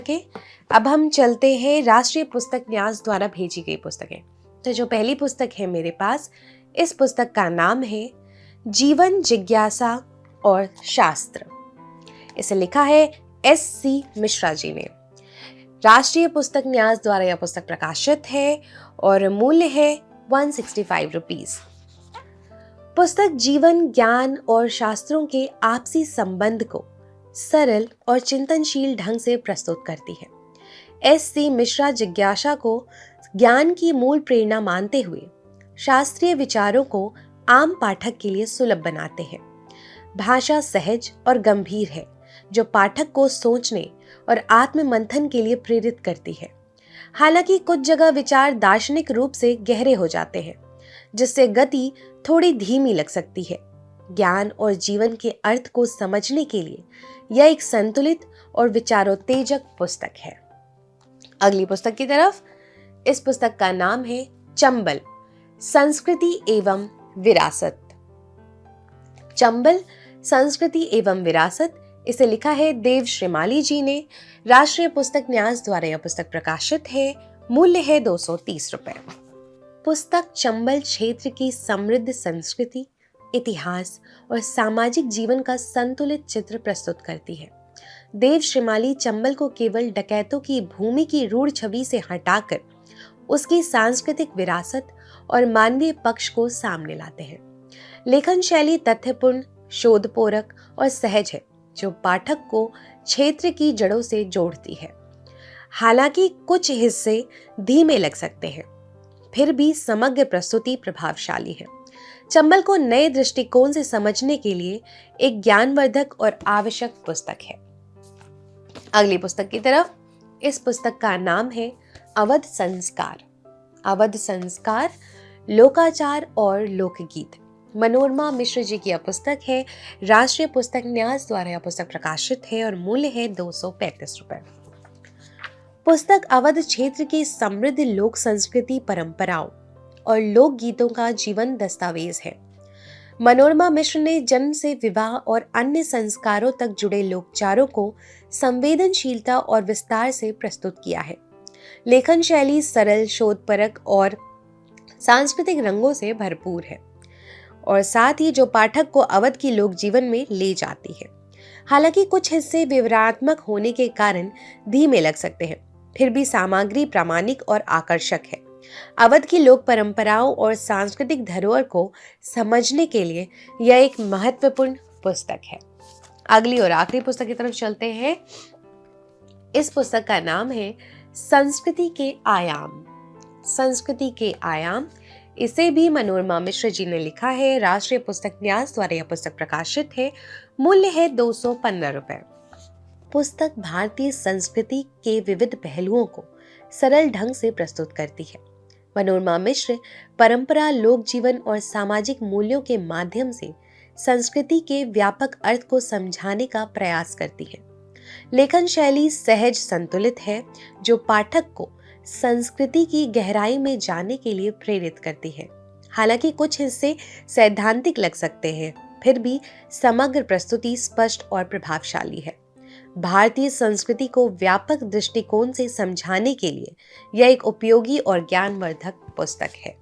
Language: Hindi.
के अब हम चलते हैं राष्ट्रीय पुस्तक न्यास द्वारा भेजी गई पुस्तकें। तो जो पहली पुस्तक है मेरे पास, इस पुस्तक का नाम है जीवन, जिज्ञासा और शास्त्र। इसे लिखा है S.C. मिश्रा जी ने। राष्ट्रीय पुस्तक न्यास द्वारा यह पुस्तक प्रकाशित है और मूल्य है 165 रुपीज। पुस्तक जीवन, ज्ञान और शास्त्रों के आपसी संबंध को सरल और चिंतनशील ढंग से प्रस्तुत करती है। S.C. मिश्रा जिज्ञासा को ज्ञान की मूल प्रेरणा मानते हुए शास्त्रीय विचारों को आम पाठक के लिए सुलभ बनाते हैं। भाषा सहज और गंभीर है, जो पाठक को सोचने और आत्म मंथन के लिए प्रेरित करती है। हालांकि कुछ जगह विचार दार्शनिक रूप से गहरे हो जाते हैं, जिससे गति थोड़ी धीमी लग सकती है। ज्ञान और जीवन के अर्थ को समझने के लिए यह एक संतुलित और विचारोत्तेजक पुस्तक है। अगली पुस्तक की तरफ, इस पुस्तक का नाम है चंबल, संस्कृति एवं विरासत। चंबल, संस्कृति एवं विरासत, इसे लिखा है देव श्रीमाली जी ने। राष्ट्रीय पुस्तक न्यास द्वारा यह पुस्तक प्रकाशित है। मूल्य है 230 रुपए। पुस्तक चंबल क्षेत्र की समृद्ध संस्कृति, इतिहास और सामाजिक जीवन का संतुलित चित्र प्रस्तुत करती है। देव श्रीमाली चंबल को केवल डकैतों की भूमि की रूढ़ छवि से हटाकर उसकी सांस्कृतिक विरासत और मानवीय पक्ष को सामने लाते हैं। लेखन शैली तथ्यपूर्ण, शोधपूरक और सहज है, जो पाठक को क्षेत्र की जड़ों से जोड़ती है। हालांकि कुछ हिस्से धीमे लग सकते हैं, फिर भी समग्र प्रस्तुति प्रभावशाली है। चंबल को नए दृष्टिकोण से समझने के लिए एक ज्ञानवर्धक और आवश्यक पुस्तक है। अगली पुस्तक की तरफ, इस पुस्तक का नाम है अवध संस्कार। अवध संस्कार, लोकाचार और लोकगीत। मनोरमा मिश्र जी की यह पुस्तक है। राष्ट्रीय पुस्तक न्यास द्वारा यह पुस्तक प्रकाशित है और मूल्य है 235 रुपए। पुस्तक अवध क्षेत्र की समृद्ध लोक संस्कृति, परंपराओं और लोकगीतों का जीवन दस्तावेज है। मनोरमा मिश्र ने जन्म से विवाह और अन्य संस्कारों तक जुड़े लोकचारों को संवेदनशीलता और विस्तार से प्रस्तुत किया है। लेखन शैली सरल, शोधपरक और सांस्कृतिक रंगों से भरपूर है और साथ ही जो पाठक को अवध की लोक जीवन में ले जाती है। हालांकि कुछ हिस्से विवरणात्मक होने के कारण धीमे लग सकते हैं, फिर भी सामग्री प्रामाणिक और आकर्षक है। अवध की लोक परंपराओं और सांस्कृतिक धरोहर को समझने के लिए यह एक महत्वपूर्ण पुस्तक है। अगली और आखिरी पुस्तक की तरफ चलते हैं। इस पुस्तक का नाम है संस्कृति के आयाम। संस्कृति के आयाम, इसे भी मनोरमा मिश्र जी ने लिखा है। राष्ट्रीय पुस्तक न्यास द्वारा यह पुस्तक प्रकाशित है। मूल्य है 215 रुपए। पुस्तक भारतीय संस्कृति के विविध पहलुओं को सरल ढंग से प्रस्तुत करती है। मनोरमा मिश्र परंपरा, लोक जीवन और सामाजिक मूल्यों के माध्यम से संस्कृति के व्यापक अर्थ को समझाने का प्रयास करती है। लेखन शैली सहज, संतुलित है, जो पाठक को संस्कृति की गहराई में जाने के लिए प्रेरित करती है। हालांकि कुछ हिस्से सैद्धांतिक लग सकते हैं, फिर भी समग्र प्रस्तुति स्पष्ट और प्रभावशाली है। भारतीय संस्कृति को व्यापक दृष्टिकोण से समझाने के लिए यह एक उपयोगी और ज्ञानवर्धक पुस्तक है।